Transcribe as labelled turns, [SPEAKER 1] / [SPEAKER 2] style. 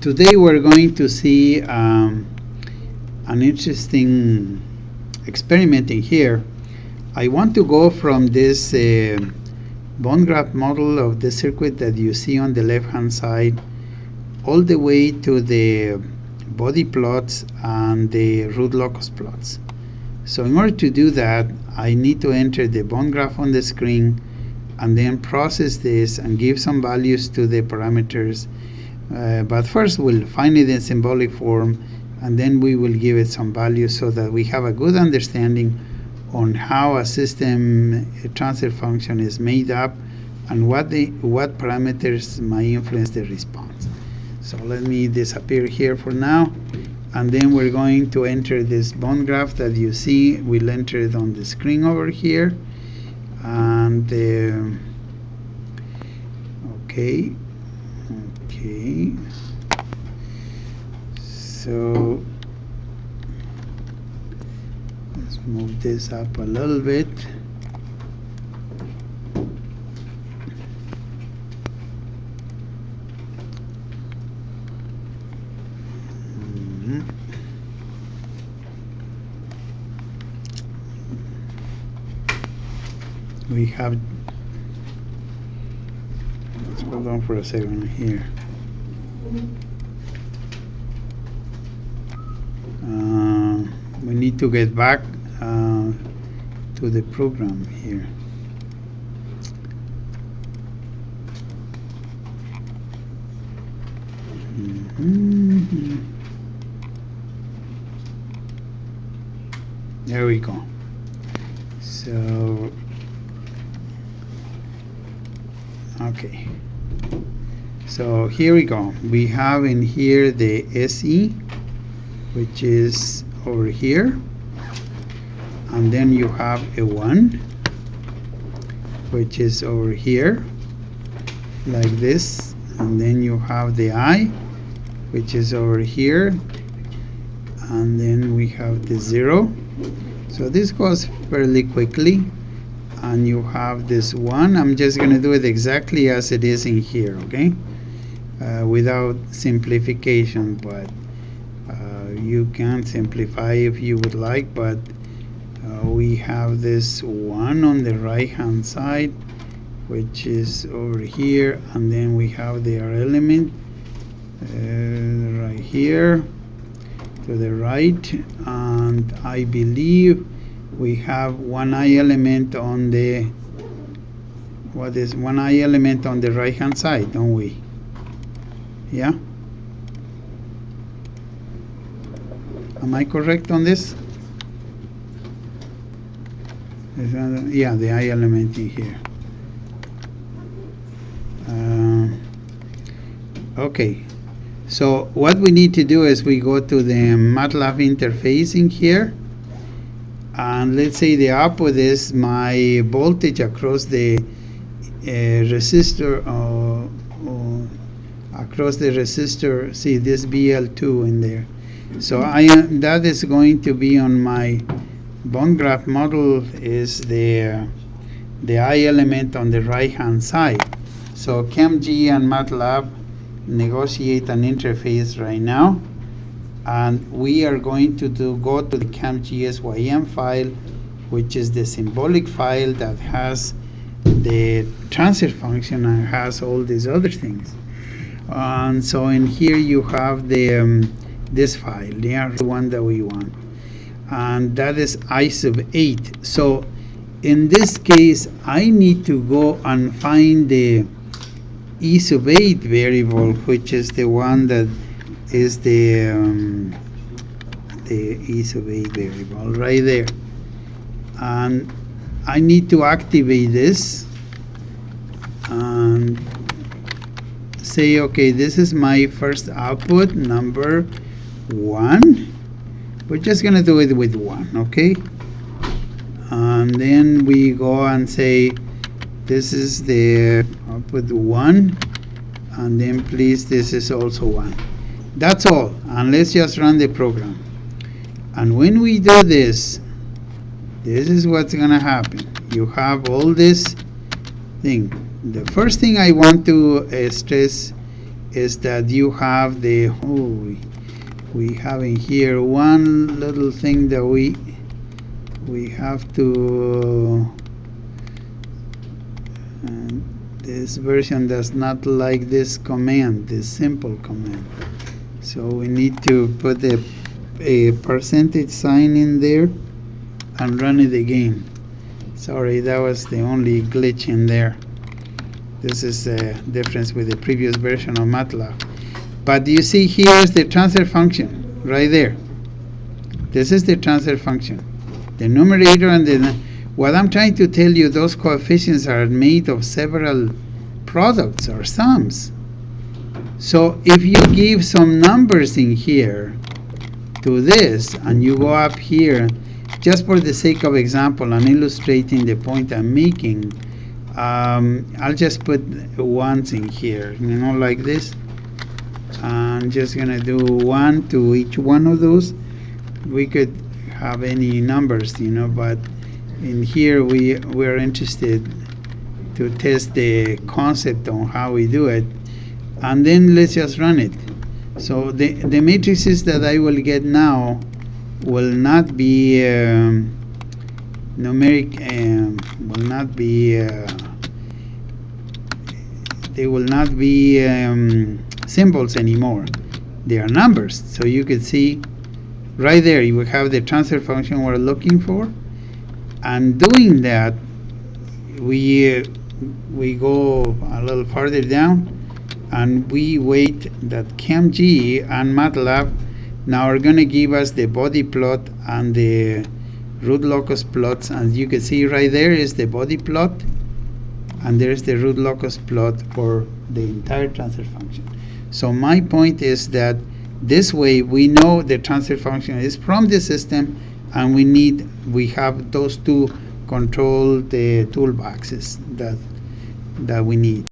[SPEAKER 1] Today we're going to see an interesting experiment in here. I want to go from this bone graft model of the circuit that you see on the left hand side all the way to the body plots and the root locus plots. So in order to do that, I need to enter the bone graph on the screen and then process this and give some values to the parameters. But first we'll find it in symbolic form, and then we will give it some values so that we have a good understanding on how a system transfer function is made up and what parameters might influence the response. So let me disappear here for now, and then we're going to enter this bone graph that you see. We'll enter it on the screen over here, and okay, so let's move this up a little bit. We have, let's hold on for a second here. We need to get back to the program here. There we go. So okay, so here we go. We have in here the SE, which is over here, and then you have a 1, which is over here like this, and then you have the I, which is over here, and then we have the 0. So this goes fairly quickly, and you have this 1. I'm just going to do it exactly as it is in here, okay, without simplification, but you can simplify if you would like. But we have this 1 on the right hand side, which is over here, and then we have their element right here to the right, and I believe we have one I element on the, what is one I element on the right hand side, don't we? Yeah, am I correct on this? Yeah, the I element in here. Okay, so what we need to do is we go to the MATLAB interface in here, and let's say the output is my voltage across the resistor, across the resistor. See this BL2 in there. So that is going to be on my bone graft model, is the I element on the right hand side. So ChemG and MATLAB negotiate an interface right now, and we are going to go to the ChemG SYM file, which is the symbolic file that has the transfer function and has all these other things. And so in here you have the this file, the one that we want, and that is I sub 8. So in this case I need to go and find the E sub 8 variable, which is the one that is the E sub 8 variable right there, and I need to activate this and say, okay, this is my first output, number 1. We're just gonna do it with 1, okay, and then we go and say this is the output 1, and then please this is also 1. That's all, and let's just run the program. And when we do this, this is what's gonna happen. You have all this thing. The first thing I want to stress is that you have the we have in here one little thing that we have to this version does not like this command, this simple command, so we need to put a percentage sign in there and run it again. Sorry, that was the only glitch in there. This is the difference with the previous version of MATLAB. But you see, here's the transfer function right there. This is the transfer function. The numerator and what I'm trying to tell you, those coefficients are made of several products or sums. So if you give some numbers in here to this, and you go up here, just for the sake of example and illustrating the point I'm making, I'll just put ones in here, like this. I'm just gonna do 1 to each one of those. We could have any numbers, but in here we're interested to test the concept on how we do it, and then let's just run it. So the matrices that I will get now will not be numeric, will not be they will not be symbols anymore. They are numbers. So you can see right there you will have the transfer function we're looking for, and doing that we go a little farther down and we wait that ChemG and MATLAB now are going to give us the body plot and the root locus plots, and you can see right there is the body plot and there's the root locus plot for the entire transfer function. So my point is that this way we know the transfer function is from the system, and we have those two control the toolboxes that we need.